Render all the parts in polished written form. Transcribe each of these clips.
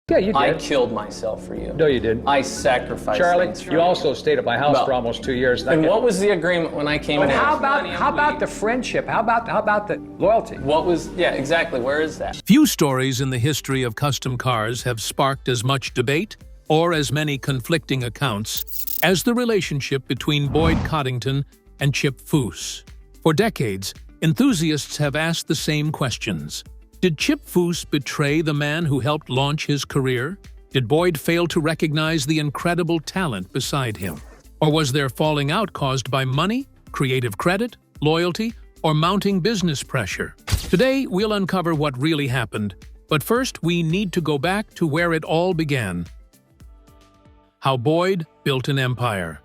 Yeah, you did. I killed myself for you. No, you didn't. I sacrificed Charlie, things for you also stayed at my house Well, for almost 2 years. And what was the agreement when I came in? But how about the friendship? How about the loyalty? What was, yeah, exactly, where is that? Few stories in the history of custom cars have sparked as much debate or as many conflicting accounts as the relationship between Boyd Coddington and Chip Foose. For decades, enthusiasts have asked the same questions. Did Chip Foose betray the man who helped launch his career? Did Boyd fail to recognize the incredible talent beside him? Or was their falling out caused by money, creative credit, loyalty, or mounting business pressure? Today, we'll uncover what really happened, but first we need to go back to where it all began. How Boyd built an empire.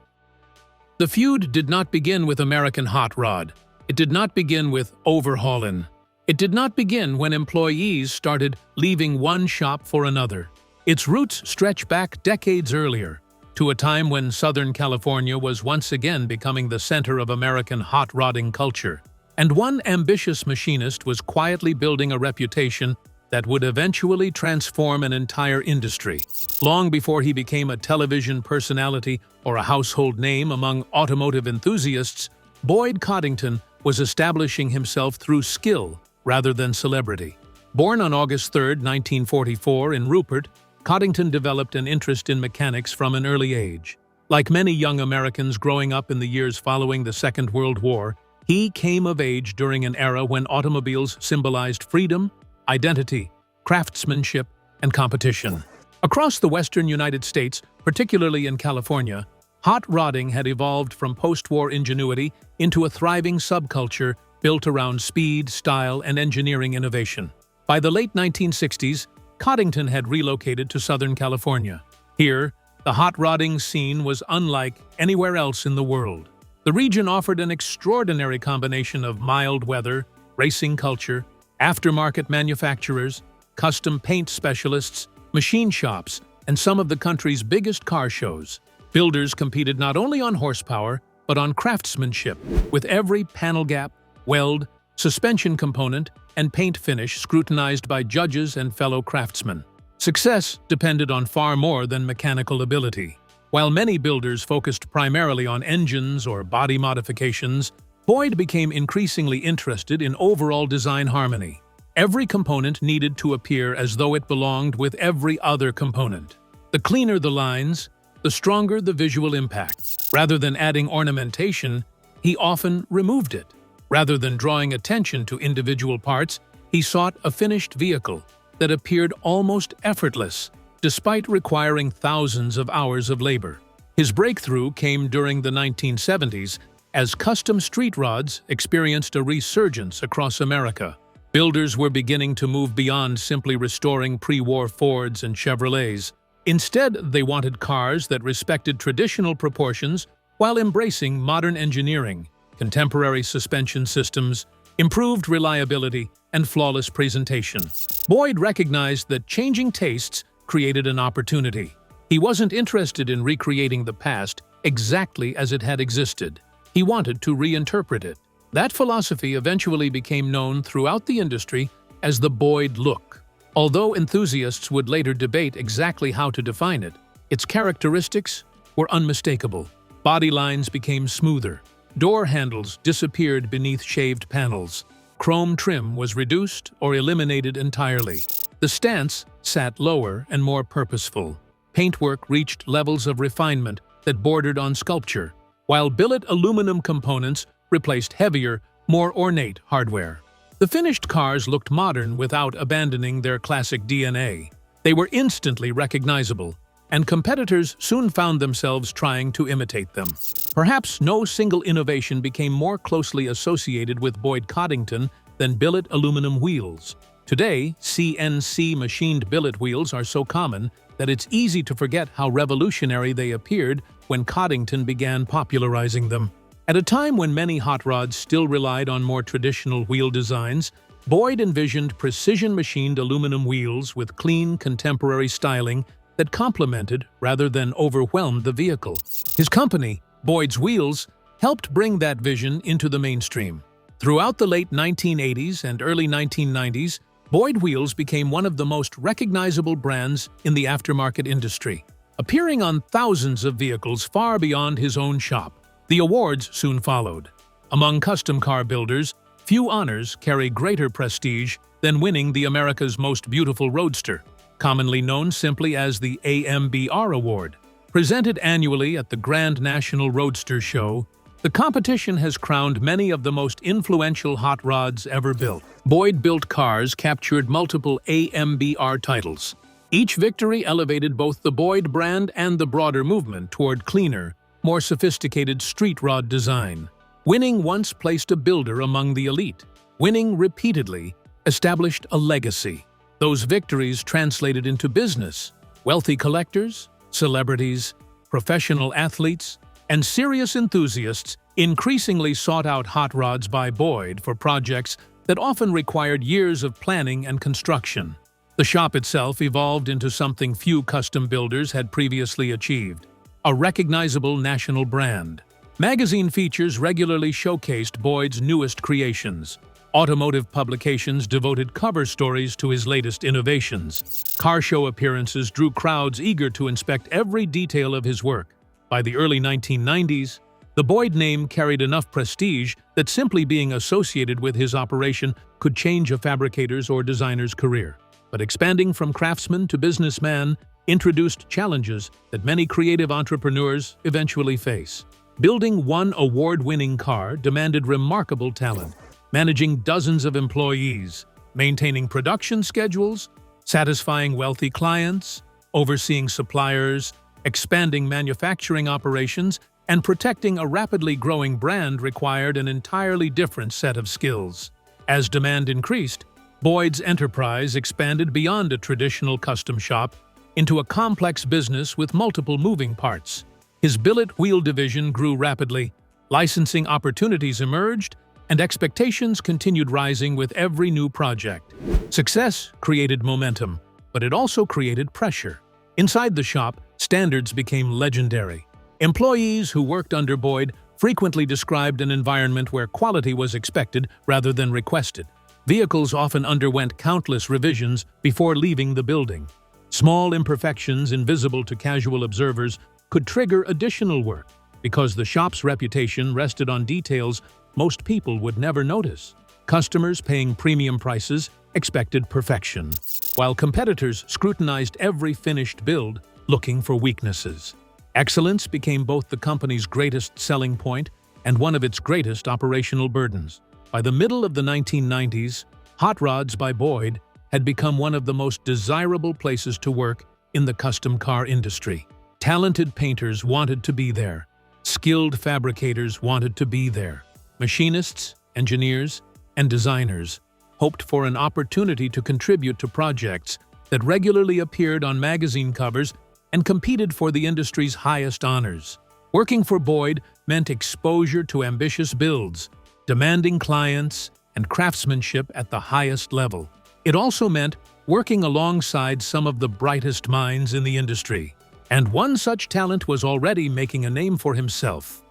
The feud did not begin with American Hot Rod. It did not begin with overhauling. It did not begin when employees started leaving one shop for another. Its roots stretch back decades earlier, to a time when Southern California was once again becoming the center of American hot rodding culture. And one ambitious machinist was quietly building a reputation that would eventually transform an entire industry. Long before he became a television personality or a household name among automotive enthusiasts, Boyd Coddington was establishing himself through skill rather than celebrity. Born on August 3, 1944 in Rupert, Coddington developed an interest in mechanics from an early age. Like many young Americans growing up in the years following the Second World War, he came of age during an era when automobiles symbolized freedom, identity, craftsmanship, and competition. Across the western United States, particularly in California, hot rodding had evolved from post-war ingenuity into a thriving subculture built around speed, style, and engineering innovation. By the late 1960s, Coddington had relocated to Southern California. Here, the hot rodding scene was unlike anywhere else in the world. The region offered an extraordinary combination of mild weather, racing culture, aftermarket manufacturers, custom paint specialists, machine shops, and some of the country's biggest car shows. Builders competed not only on horsepower, but on craftsmanship, with every panel gap, weld, suspension component, and paint finish scrutinized by judges and fellow craftsmen. Success depended on far more than mechanical ability. While many builders focused primarily on engines or body modifications, Boyd became increasingly interested in overall design harmony. Every component needed to appear as though it belonged with every other component. The cleaner the lines, the stronger the visual impact. Rather than adding ornamentation, he often removed it. Rather than drawing attention to individual parts, he sought a finished vehicle that appeared almost effortless, despite requiring thousands of hours of labor. His breakthrough came during the 1970s as custom street rods experienced a resurgence across America. Builders were beginning to move beyond simply restoring pre-war Fords and Chevrolets. Instead, they wanted cars that respected traditional proportions while embracing modern engineering, contemporary suspension systems, improved reliability, and flawless presentation. Boyd recognized that changing tastes created an opportunity. He wasn't interested in recreating the past exactly as it had existed. He wanted to reinterpret it. That philosophy eventually became known throughout the industry as the Boyd look. Although enthusiasts would later debate exactly how to define it, its characteristics were unmistakable. Body lines became smoother. Door handles disappeared beneath shaved panels. Chrome trim was reduced or eliminated entirely. The stance sat lower and more purposeful. Paintwork reached levels of refinement that bordered on sculpture, while billet aluminum components replaced heavier, more ornate hardware. The finished cars looked modern without abandoning their classic DNA. They were instantly recognizable, and competitors soon found themselves trying to imitate them. Perhaps no single innovation became more closely associated with Boyd Coddington than billet aluminum wheels. Today, CNC machined billet wheels are so common that it's easy to forget how revolutionary they appeared when Coddington began popularizing them. At a time when many hot rods still relied on more traditional wheel designs, Boyd envisioned precision-machined aluminum wheels with clean, contemporary styling that complemented rather than overwhelmed the vehicle. His company, Boyd's Wheels, helped bring that vision into the mainstream. Throughout the late 1980s and early 1990s, Boyd Wheels became one of the most recognizable brands in the aftermarket industry, appearing on thousands of vehicles far beyond his own shop. The awards soon followed. Among custom car builders, few honors carry greater prestige than winning the America's Most Beautiful Roadster, commonly known simply as the AMBR Award. Presented annually at the Grand National Roadster Show, the competition has crowned many of the most influential hot rods ever built. Boyd-built cars captured multiple AMBR titles. Each victory elevated both the Boyd brand and the broader movement toward cleaner, more sophisticated street rod design. Winning once placed a builder among the elite. Winning repeatedly established a legacy. Those victories translated into business. Wealthy collectors, celebrities, professional athletes, and serious enthusiasts increasingly sought out hot rods by Boyd for projects that often required years of planning and construction. The shop itself evolved into something few custom builders had previously achieved: a recognizable national brand. Magazine features regularly showcased Boyd's newest creations. Automotive publications devoted cover stories to his latest innovations. Car show appearances drew crowds eager to inspect every detail of his work. By the early 1990s, the Boyd name carried enough prestige that simply being associated with his operation could change a fabricator's or designer's career. But expanding from craftsman to businessman introduced challenges that many creative entrepreneurs eventually face. Building one award-winning car demanded remarkable talent, managing dozens of employees, maintaining production schedules, satisfying wealthy clients, overseeing suppliers, expanding manufacturing operations, and protecting a rapidly growing brand required an entirely different set of skills. As demand increased, Boyd's enterprise expanded beyond a traditional custom shop into a complex business with multiple moving parts. His billet wheel division grew rapidly, licensing opportunities emerged, and expectations continued rising with every new project. Success created momentum, but it also created pressure. Inside the shop, standards became legendary. Employees who worked under Boyd frequently described an environment where quality was expected rather than requested. Vehicles often underwent countless revisions before leaving the building. Small imperfections invisible to casual observers could trigger additional work because the shop's reputation rested on details most people would never notice. Customers paying premium prices expected perfection, while competitors scrutinized every finished build, looking for weaknesses. Excellence became both the company's greatest selling point and one of its greatest operational burdens. By the middle of the 1990s, Hot Rods by Boyd had become one of the most desirable places to work in the custom car industry. Talented painters wanted to be there. Skilled fabricators wanted to be there. Machinists, engineers, and designers hoped for an opportunity to contribute to projects that regularly appeared on magazine covers and competed for the industry's highest honors. Working for Boyd meant exposure to ambitious builds, demanding clients, and craftsmanship at the highest level. It also meant working alongside some of the brightest minds in the industry, and one such talent was already making a name for himself.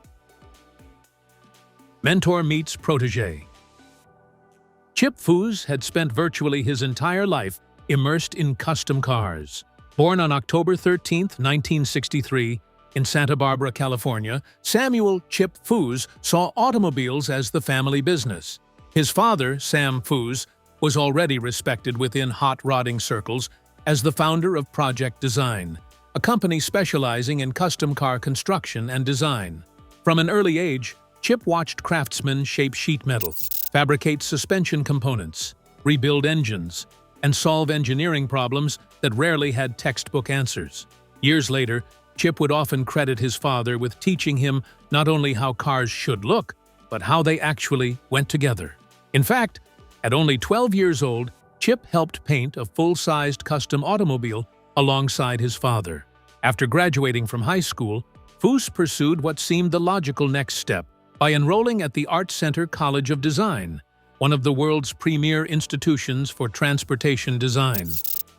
Mentor meets protege. Chip Foose had spent virtually his entire life immersed in custom cars. Born on October 13, 1963, in Santa Barbara, California, Samuel Chip Foose saw automobiles as the family business. His father, Sam Foose, was already respected within hot rodding circles as the founder of Project Design, a company specializing in custom car construction and design. From an early age, Chip watched craftsmen shape sheet metal, fabricate suspension components, rebuild engines, and solve engineering problems that rarely had textbook answers. Years later, Chip would often credit his father with teaching him not only how cars should look, but how they actually went together. In fact, at only 12 years old, Chip helped paint a full-sized custom automobile alongside his father. After graduating from high school, Foose pursued what seemed the logical next step by enrolling at the Art Center College of Design, one of the world's premier institutions for transportation design.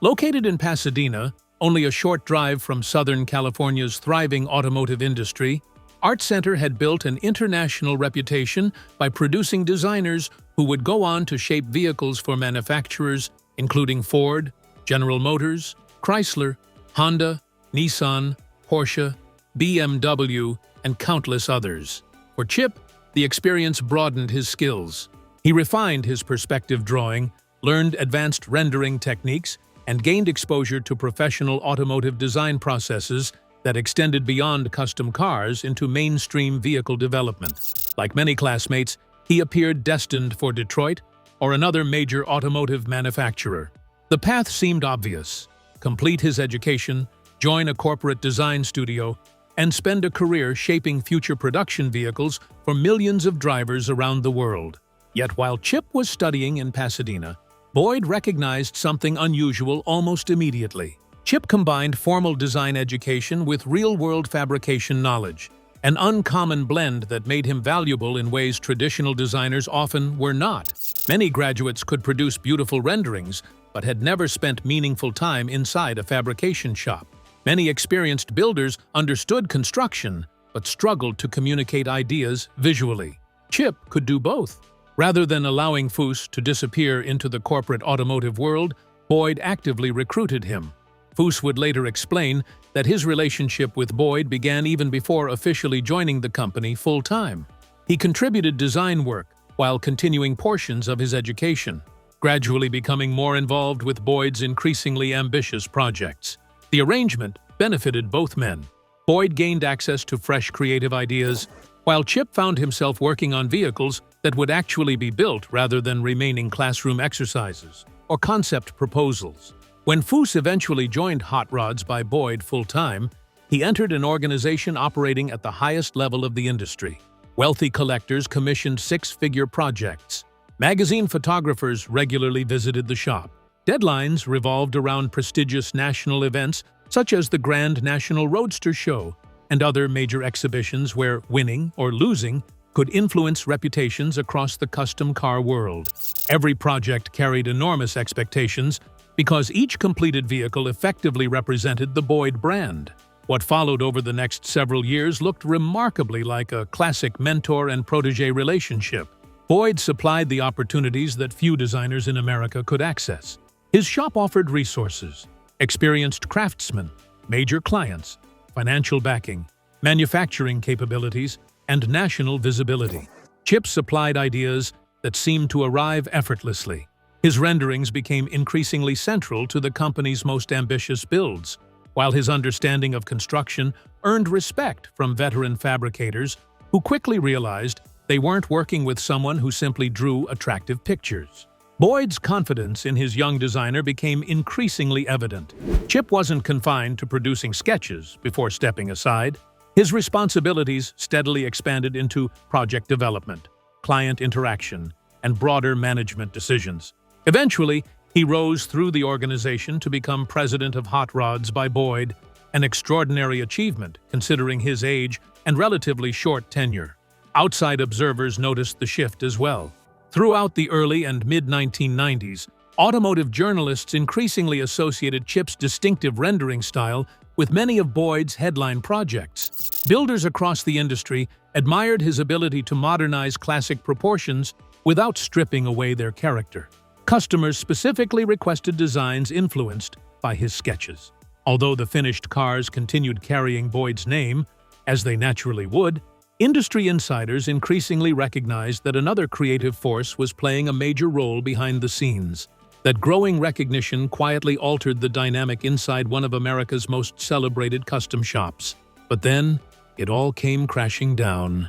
Located in Pasadena, only a short drive from Southern California's thriving automotive industry, Art Center had built an international reputation by producing designers who would go on to shape vehicles for manufacturers including Ford, General Motors, Chrysler, Honda, Nissan, Porsche, BMW, and countless others. For Chip, the experience broadened his skills. He refined his perspective drawing, learned advanced rendering techniques, and gained exposure to professional automotive design processes that extended beyond custom cars into mainstream vehicle development. Like many classmates, he appeared destined for Detroit or another major automotive manufacturer. The path seemed obvious: complete his education, join a corporate design studio, and spend a career shaping future production vehicles for millions of drivers around the world. Yet while Chip was studying in Pasadena, Boyd recognized something unusual almost immediately. Chip combined formal design education with real-world fabrication knowledge, an uncommon blend that made him valuable in ways traditional designers often were not. Many graduates could produce beautiful renderings, but had never spent meaningful time inside a fabrication shop. Many experienced builders understood construction, but struggled to communicate ideas visually. Chip could do both. Rather than allowing Foose to disappear into the corporate automotive world, Boyd actively recruited him. Foose would later explain that his relationship with Boyd began even before officially joining the company full-time. He contributed design work while continuing portions of his education, gradually becoming more involved with Boyd's increasingly ambitious projects. The arrangement benefited both men. Boyd gained access to fresh creative ideas, while Chip found himself working on vehicles that would actually be built rather than remaining classroom exercises or concept proposals. When Foose eventually joined Hot Rods by Boyd full-time, he entered an organization operating at the highest level of the industry. Wealthy collectors commissioned six-figure projects. Magazine photographers regularly visited the shop. Deadlines revolved around prestigious national events such as the Grand National Roadster Show and other major exhibitions where winning or losing could influence reputations across the custom car world. Every project carried enormous expectations because each completed vehicle effectively represented the Boyd brand. What followed over the next several years looked remarkably like a classic mentor and protege relationship. Boyd supplied the opportunities that few designers in America could access. His shop offered resources, experienced craftsmen, major clients, financial backing, manufacturing capabilities, and national visibility. Chip supplied ideas that seemed to arrive effortlessly. His renderings became increasingly central to the company's most ambitious builds, while his understanding of construction earned respect from veteran fabricators who quickly realized they weren't working with someone who simply drew attractive pictures. Boyd's confidence in his young designer became increasingly evident. Chip wasn't confined to producing sketches before stepping aside. His responsibilities steadily expanded into project development, client interaction, and broader management decisions. Eventually, he rose through the organization to become president of Hot Rods by Boyd, an extraordinary achievement considering his age and relatively short tenure. Outside observers noticed the shift as well. Throughout the early and mid-1990s, automotive journalists increasingly associated Chip's distinctive rendering style with many of Boyd's headline projects. Builders across the industry admired his ability to modernize classic proportions without stripping away their character. Customers specifically requested designs influenced by his sketches. Although the finished cars continued carrying Boyd's name, as they naturally would, industry insiders increasingly recognized that another creative force was playing a major role behind the scenes. That growing recognition quietly altered the dynamic inside one of America's most celebrated custom shops. But then, it all came crashing down.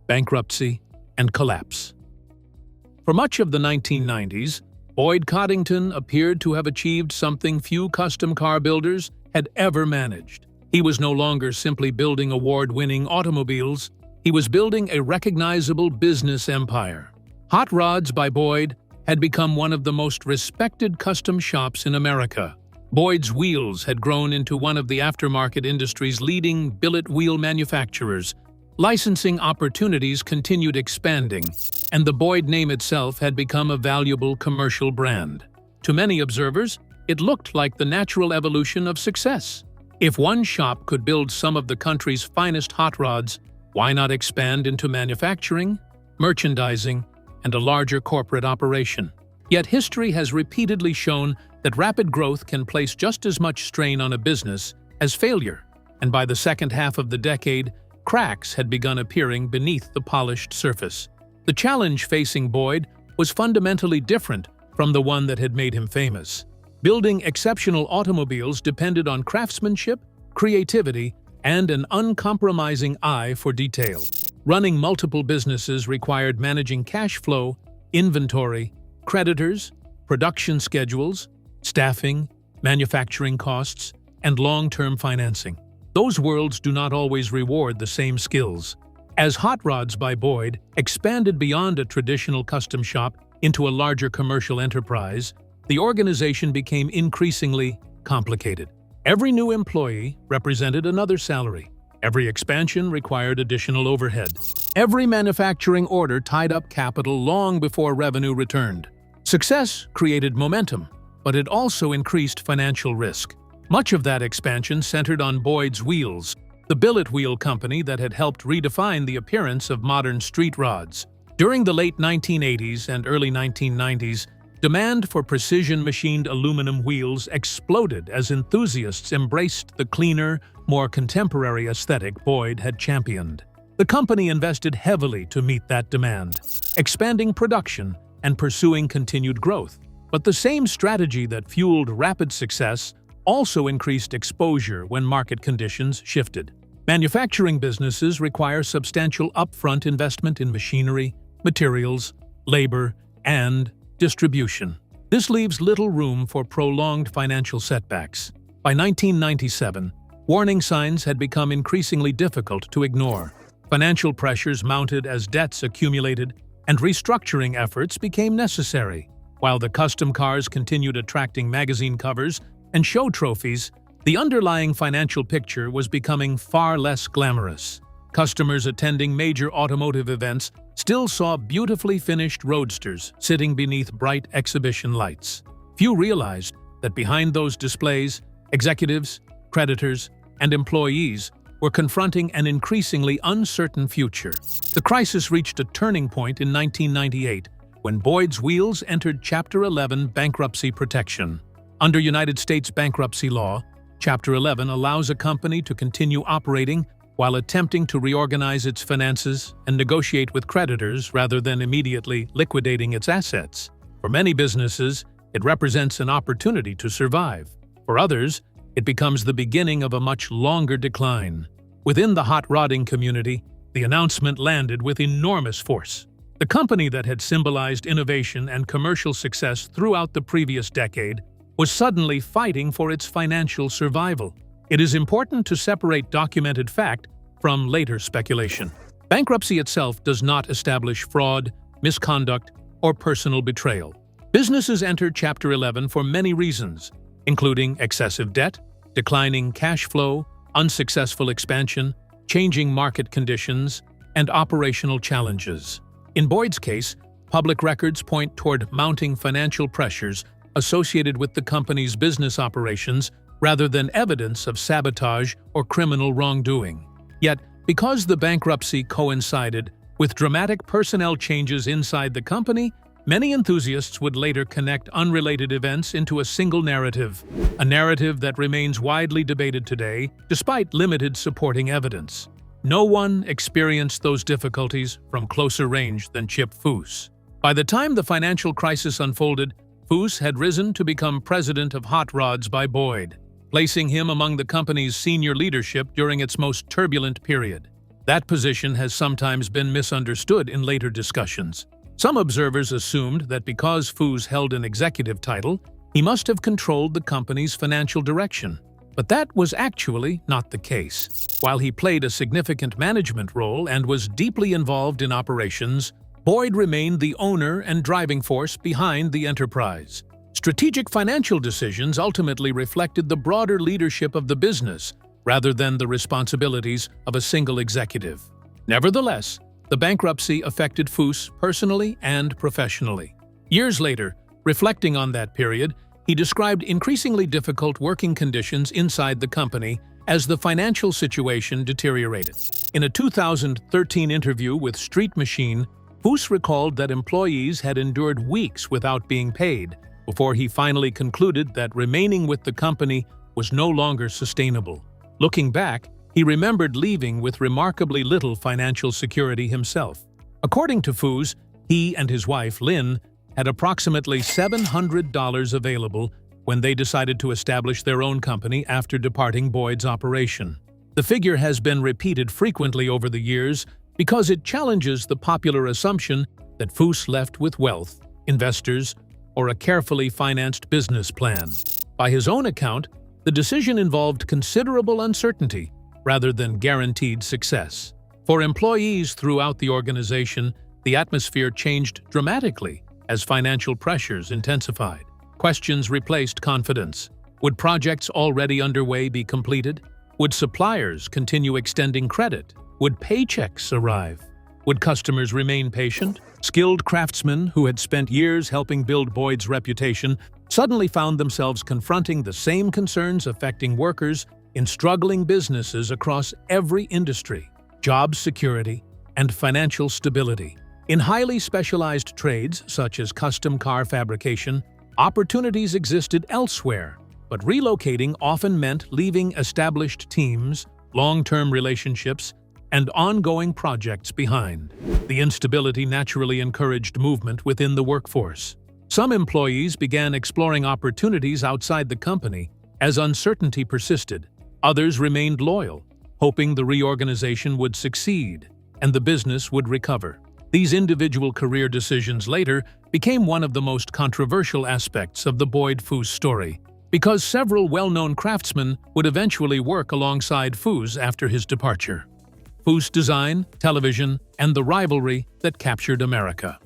Bankruptcy and collapse. For much of the 1990s, Boyd Coddington appeared to have achieved something few custom car builders had ever managed. He was no longer simply building award-winning automobiles, he was building a recognizable business empire. Hot Rods by Boyd had become one of the most respected custom shops in America. Boyd's Wheels had grown into one of the aftermarket industry's leading billet wheel manufacturers. Licensing opportunities continued expanding, and the Boyd name itself had become a valuable commercial brand. To many observers, it looked like the natural evolution of success. If one shop could build some of the country's finest hot rods, why not expand into manufacturing, merchandising, and a larger corporate operation? Yet history has repeatedly shown that rapid growth can place just as much strain on a business as failure, and by the second half of the decade, cracks had begun appearing beneath the polished surface. The challenge facing Boyd was fundamentally different from the one that had made him famous. Building exceptional automobiles depended on craftsmanship, creativity, and an uncompromising eye for detail. Running multiple businesses required managing cash flow, inventory, creditors, production schedules, staffing, manufacturing costs, and long-term financing. Those worlds do not always reward the same skills. As Hot Rods by Boyd expanded beyond a traditional custom shop into a larger commercial enterprise, the organization became increasingly complicated. Every new employee represented another salary. Every expansion required additional overhead. Every manufacturing order tied up capital long before revenue returned. Success created momentum, but it also increased financial risk. Much of that expansion centered on Boyd's Wheels, the billet wheel company that had helped redefine the appearance of modern street rods. During the late 1980s and early 1990s, demand for precision-machined aluminum wheels exploded as enthusiasts embraced the cleaner, more contemporary aesthetic Boyd had championed. The company invested heavily to meet that demand, expanding production and pursuing continued growth. But the same strategy that fueled rapid success also increased exposure when market conditions shifted. Manufacturing businesses require substantial upfront investment in machinery, materials, labor, and distribution. This leaves little room for prolonged financial setbacks. By 1997, warning signs had become increasingly difficult to ignore. Financial pressures mounted as debts accumulated, and restructuring efforts became necessary. While the custom cars continued attracting magazine covers and show trophies, the underlying financial picture was becoming far less glamorous. Customers attending major automotive events still saw beautifully finished roadsters sitting beneath bright exhibition lights. Few realized that behind those displays, executives, creditors, and employees were confronting an increasingly uncertain future. The crisis reached a turning point in 1998 when Boyd's Wheels entered Chapter 11 bankruptcy protection. Under United States bankruptcy law, Chapter 11 allows a company to continue operating while attempting to reorganize its finances and negotiate with creditors rather than immediately liquidating its assets. For many businesses, it represents an opportunity to survive. For others, it becomes the beginning of a much longer decline. Within the hot rodding community, the announcement landed with enormous force. The company that had symbolized innovation and commercial success throughout the previous decade was suddenly fighting for its financial survival. It is important to separate documented fact from later speculation. Bankruptcy itself does not establish fraud, misconduct, or personal betrayal. Businesses enter Chapter 11 for many reasons, including excessive debt, declining cash flow, unsuccessful expansion, changing market conditions, and operational challenges. In Boyd's case, public records point toward mounting financial pressures associated with the company's business operations rather than evidence of sabotage or criminal wrongdoing. Yet, because the bankruptcy coincided with dramatic personnel changes inside the company, many enthusiasts would later connect unrelated events into a single narrative, a narrative that remains widely debated today despite limited supporting evidence. No one experienced those difficulties from closer range than Chip Foose. By the time the financial crisis unfolded, Foose had risen to become president of Hot Rods by Boyd, placing him among the company's senior leadership during its most turbulent period. That position has sometimes been misunderstood in later discussions. Some observers assumed that because Foose held an executive title, he must have controlled the company's financial direction. But that was actually not the case. While he played a significant management role and was deeply involved in operations, Boyd remained the owner and driving force behind the enterprise. Strategic financial decisions ultimately reflected the broader leadership of the business rather than the responsibilities of a single executive. Nevertheless, the bankruptcy affected Foose personally and professionally. Years later, reflecting on that period, he described increasingly difficult working conditions inside the company as the financial situation deteriorated. In a 2013 interview with Street Machine, Foose recalled that employees had endured weeks without being paid before he finally concluded that remaining with the company was no longer sustainable. Looking back, he remembered leaving with remarkably little financial security himself. According to Foose, he and his wife, Lynn, had approximately $700 available when they decided to establish their own company after departing Boyd's operation. The figure has been repeated frequently over the years because it challenges the popular assumption that Foose left with wealth, investors, or a carefully financed business plan. By his own account, the decision involved considerable uncertainty rather than guaranteed success. For employees throughout the organization, the atmosphere changed dramatically as financial pressures intensified. Questions replaced confidence. Would projects already underway be completed? Would suppliers continue extending credit? Would paychecks arrive? Would customers remain patient? Skilled craftsmen who had spent years helping build Boyd's reputation suddenly found themselves confronting the same concerns affecting workers in struggling businesses across every industry: job security and financial stability. In highly specialized trades such as custom car fabrication, opportunities existed elsewhere, but relocating often meant leaving established teams, long-term relationships, and ongoing projects behind. The instability naturally encouraged movement within the workforce. Some employees began exploring opportunities outside the company as uncertainty persisted. Others remained loyal, hoping the reorganization would succeed and the business would recover. These individual career decisions later became one of the most controversial aspects of the Boyd Foose story, because several well-known craftsmen would eventually work alongside Foose after his departure. Foose design, television, and the rivalry that captured America.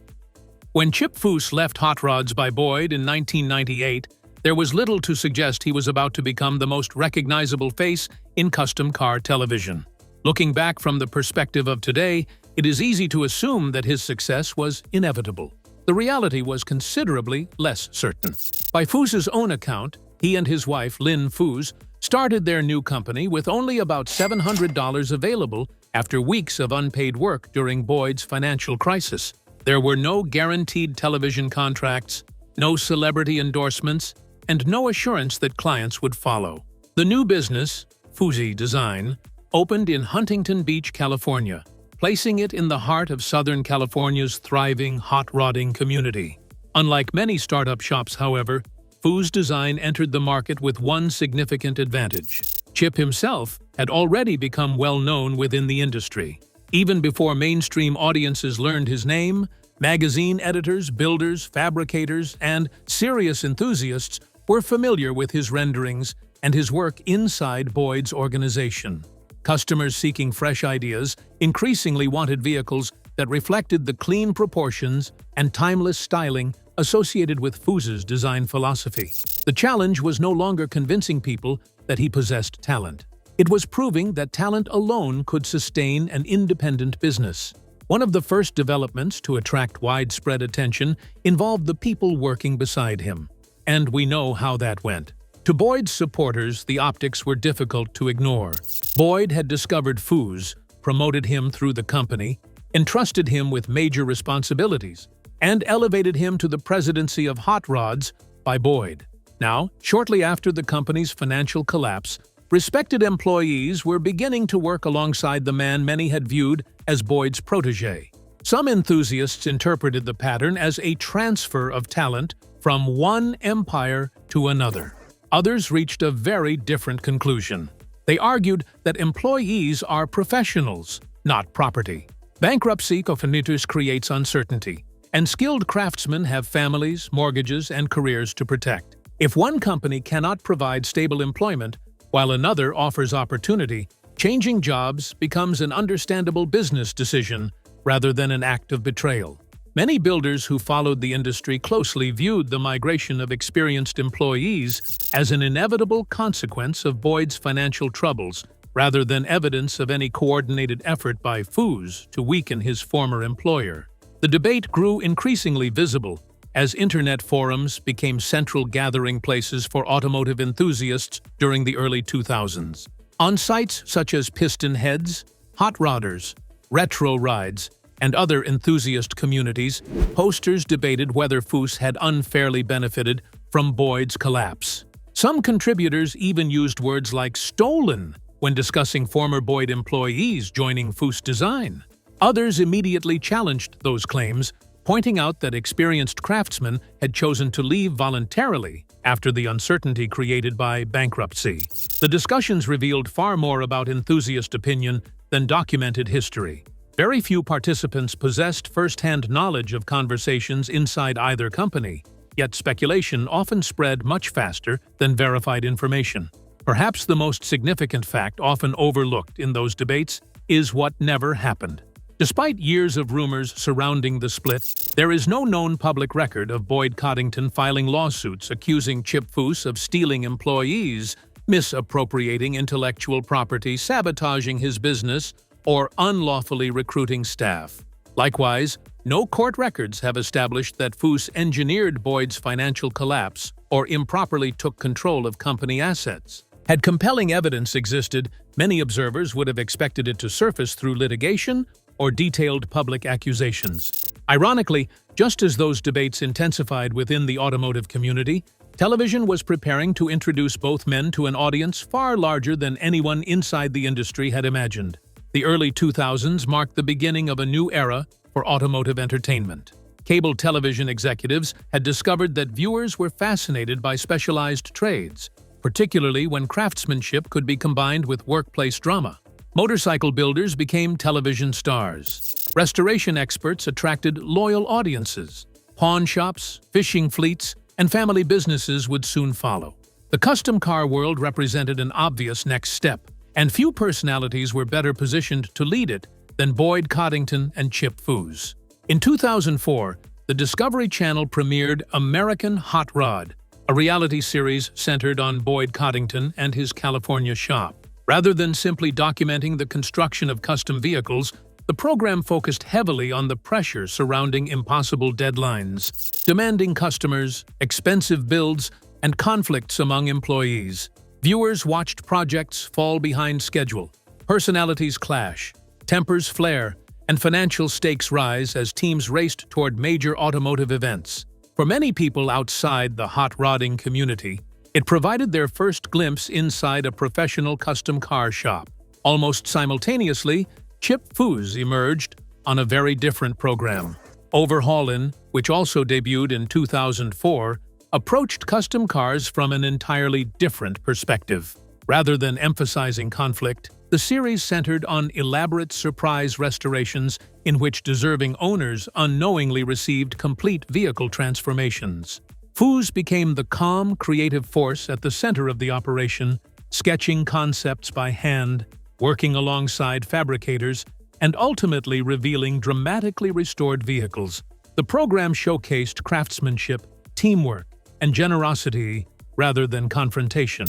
When Chip Foose left Hot Rods by Boyd in 1998, there was little to suggest he was about to become the most recognizable face in custom car television. Looking back from the perspective of today, it is easy to assume that his success was inevitable. The reality was considerably less certain. By Foose's own account, he and his wife, Lynn Foose, started their new company with only about $700 available after weeks of unpaid work during Boyd's financial crisis. There were no guaranteed television contracts, no celebrity endorsements, and no assurance that clients would follow. The new business, Foose Design, opened in Huntington Beach, California, placing it in the heart of Southern California's thriving hot rodding community. Unlike many startup shops, however, Foose Design entered the market with one significant advantage. Chip himself had already become well-known within the industry. Even before mainstream audiences learned his name, magazine editors, builders, fabricators, and serious enthusiasts were familiar with his renderings and his work inside Boyd's organization. Customers seeking fresh ideas increasingly wanted vehicles that reflected the clean proportions and timeless styling associated with Foose's design philosophy. The challenge was no longer convincing people that he possessed talent. It was proving that talent alone could sustain an independent business. One of the first developments to attract widespread attention involved the people working beside him. And we know how that went. To Boyd's supporters, the optics were difficult to ignore. Boyd had discovered Foose, promoted him through the company, entrusted him with major responsibilities, and elevated him to the presidency of Hot Rods by Boyd. Now, shortly after the company's financial collapse, respected employees were beginning to work alongside the man many had viewed as Boyd's protege. Some enthusiasts interpreted the pattern as a transfer of talent from one empire to another. Others reached a very different conclusion. They argued that employees are professionals, not property. Bankruptcy creates uncertainty, and skilled craftsmen have families, mortgages, and careers to protect. If one company cannot provide stable employment, while another offers opportunity, changing jobs becomes an understandable business decision rather than an act of betrayal. Many builders who followed the industry closely viewed the migration of experienced employees as an inevitable consequence of Boyd's financial troubles, rather than evidence of any coordinated effort by Foose to weaken his former employer. The debate grew increasingly visible as internet forums became central gathering places for automotive enthusiasts during the early 2000s. On sites such as Piston Heads, Hot Rodders, Retro Rides, and other enthusiast communities, posters debated whether Foose had unfairly benefited from Boyd's collapse. Some contributors even used words like "stolen" when discussing former Boyd employees joining Foose Design. Others immediately challenged those claims, pointing out that experienced craftsmen had chosen to leave voluntarily after the uncertainty created by bankruptcy. The discussions revealed far more about enthusiast opinion than documented history. Very few participants possessed first-hand knowledge of conversations inside either company, yet speculation often spread much faster than verified information. Perhaps the most significant fact often overlooked in those debates is what never happened. Despite years of rumors surrounding the split, there is no known public record of Boyd Coddington filing lawsuits accusing Chip Foose of stealing employees, misappropriating intellectual property, sabotaging his business, or unlawfully recruiting staff. Likewise, no court records have established that Foose engineered Boyd's financial collapse or improperly took control of company assets. Had compelling evidence existed, many observers would have expected it to surface through litigation or detailed public accusations. Ironically, just as those debates intensified within the automotive community, television was preparing to introduce both men to an audience far larger than anyone inside the industry had imagined. The early 2000s marked the beginning of a new era for automotive entertainment. Cable television executives had discovered that viewers were fascinated by specialized trades, particularly when craftsmanship could be combined with workplace drama. Motorcycle builders became television stars. Restoration experts attracted loyal audiences. Pawn shops, fishing fleets, and family businesses would soon follow. The custom car world represented an obvious next step, and few personalities were better positioned to lead it than Boyd Coddington and Chip Foose. In 2004, the Discovery Channel premiered American Hot Rod, a reality series centered on Boyd Coddington and his California shop. Rather than simply documenting the construction of custom vehicles, the program focused heavily on the pressure surrounding impossible deadlines, demanding customers, expensive builds, and conflicts among employees. Viewers watched projects fall behind schedule, personalities clash, tempers flare, and financial stakes rise as teams raced toward major automotive events. For many people outside the hot rodding community, it provided their first glimpse inside a professional custom car shop. Almost simultaneously, Chip Foose emerged on a very different program. Overhaulin', which also debuted in 2004, approached custom cars from an entirely different perspective. Rather than emphasizing conflict, the series centered on elaborate surprise restorations in which deserving owners unknowingly received complete vehicle transformations. Foose became the calm, creative force at the center of the operation, sketching concepts by hand, working alongside fabricators, and ultimately revealing dramatically restored vehicles. The program showcased craftsmanship, teamwork, and generosity rather than confrontation.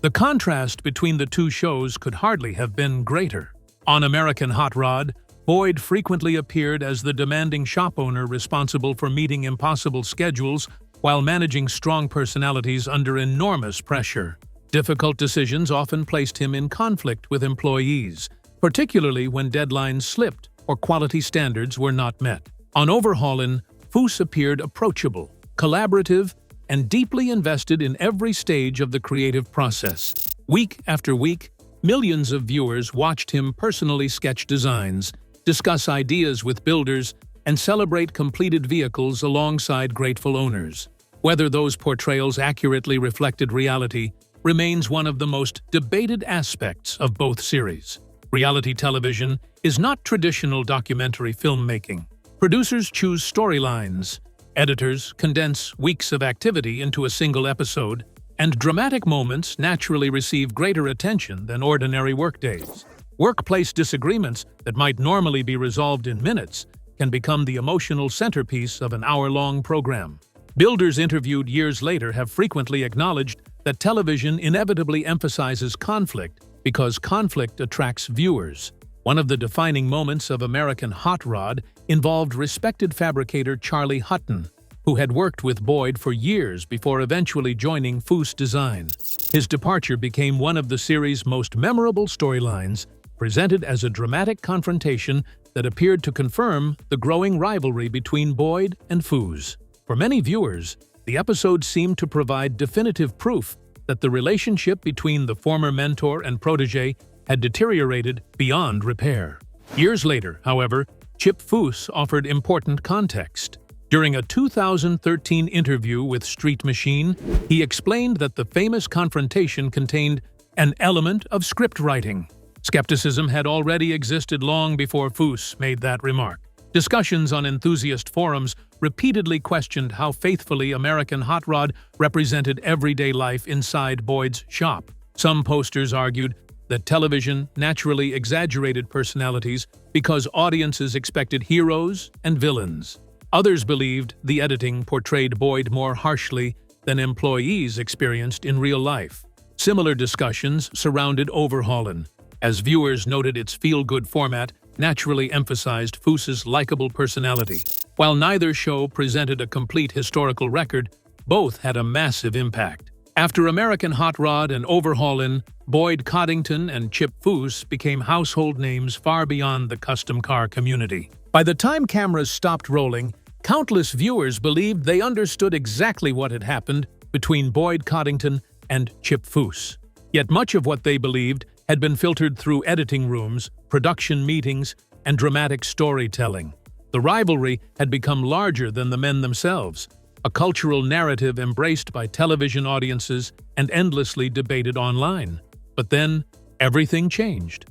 The contrast between the two shows could hardly have been greater. On American Hot Rod, Boyd frequently appeared as the demanding shop owner responsible for meeting impossible schedules while managing strong personalities under enormous pressure. Difficult decisions often placed him in conflict with employees, particularly when deadlines slipped or quality standards were not met. On Overhaulin', Foose appeared approachable, collaborative, and deeply invested in every stage of the creative process. Week after week, millions of viewers watched him personally sketch designs, discuss ideas with builders, and celebrate completed vehicles alongside grateful owners. Whether those portrayals accurately reflected reality remains one of the most debated aspects of both series. Reality television is not traditional documentary filmmaking. Producers choose storylines, editors condense weeks of activity into a single episode, and dramatic moments naturally receive greater attention than ordinary workdays. Workplace disagreements that might normally be resolved in minutes can become the emotional centerpiece of an hour-long program. Builders interviewed years later have frequently acknowledged that television inevitably emphasizes conflict because conflict attracts viewers. One of the defining moments of American Hot Rod involved respected fabricator Charlie Hutton, who had worked with Boyd for years before eventually joining Foose Design. His departure became one of the series' most memorable storylines, presented as a dramatic confrontation that appeared to confirm the growing rivalry between Boyd and Foose. For many viewers, the episode seemed to provide definitive proof that the relationship between the former mentor and protege had deteriorated beyond repair. Years later, however, Chip Foose offered important context. During a 2013 interview with Street Machine, he explained that the famous confrontation contained an element of script writing. Skepticism had already existed long before Foose made that remark. Discussions on enthusiast forums repeatedly questioned how faithfully American Hot Rod represented everyday life inside Boyd's shop. Some posters argued that television naturally exaggerated personalities because audiences expected heroes and villains. Others believed the editing portrayed Boyd more harshly than employees experienced in real life. Similar discussions surrounded Overhaulin', as viewers noted its feel-good format naturally emphasized Foose's likable personality. While neither show presented a complete historical record, both had a massive impact. After American Hot Rod and Overhaulin', Boyd Coddington and Chip Foose became household names far beyond the custom car community. By the time cameras stopped rolling, countless viewers believed they understood exactly what had happened between Boyd Coddington and Chip Foose. Yet much of what they believed had been filtered through editing rooms, production meetings, and dramatic storytelling. The rivalry had become larger than the men themselves, a cultural narrative embraced by television audiences and endlessly debated online. But then, everything changed.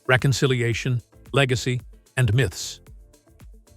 Reconciliation, legacy, and myths.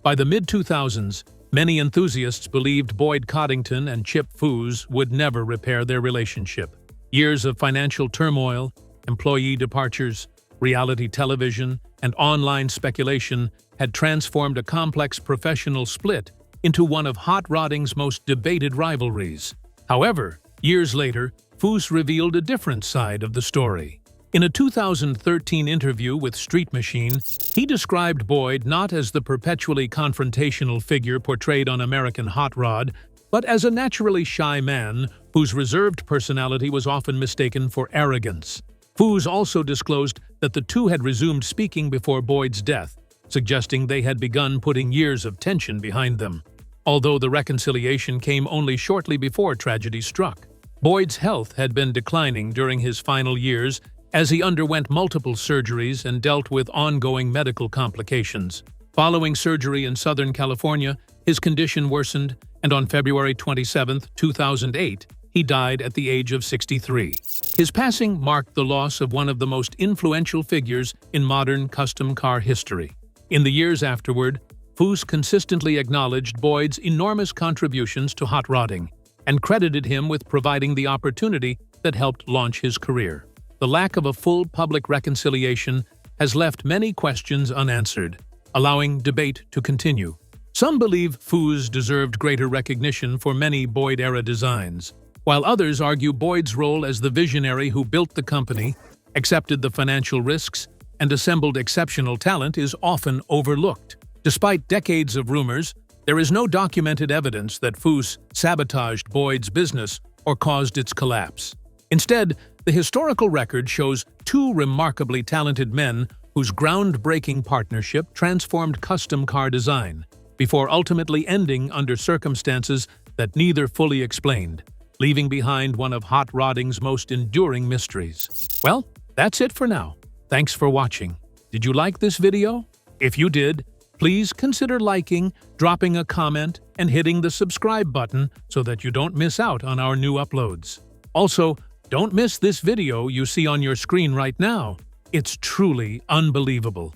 By the mid-2000s, many enthusiasts believed Boyd Coddington and Chip Foose would never repair their relationship. Years of financial turmoil, employee departures, reality television, and online speculation had transformed a complex professional split into one of hot rodding's most debated rivalries. However, years later, Foose revealed a different side of the story. In a 2013 interview with Street Machine, he described Boyd not as the perpetually confrontational figure portrayed on American Hot Rod, but as a naturally shy man whose reserved personality was often mistaken for arrogance. Foose also disclosed that the two had resumed speaking before Boyd's death, suggesting they had begun putting years of tension behind them. Although the reconciliation came only shortly before tragedy struck, Boyd's health had been declining during his final years as he underwent multiple surgeries and dealt with ongoing medical complications. Following surgery in Southern California, his condition worsened, and on February 27, 2008, he died at the age of 63. His passing marked the loss of one of the most influential figures in modern custom car history. In the years afterward, Foose consistently acknowledged Boyd's enormous contributions to hot rodding and credited him with providing the opportunity that helped launch his career. The lack of a full public reconciliation has left many questions unanswered, allowing debate to continue. Some believe Foose deserved greater recognition for many Boyd-era designs, while others argue Boyd's role as the visionary who built the company, accepted the financial risks, and assembled exceptional talent is often overlooked. Despite decades of rumors, there is no documented evidence that Foose sabotaged Boyd's business or caused its collapse. Instead, the historical record shows two remarkably talented men whose groundbreaking partnership transformed custom car design, before ultimately ending under circumstances that neither fully explained, leaving behind one of hot rodding's most enduring mysteries. Well, that's it for now. Thanks for watching. Did you like this video? If you did, please consider liking, dropping a comment, and hitting the subscribe button so that you don't miss out on our new uploads. Also, don't miss this video you see on your screen right now. It's truly unbelievable.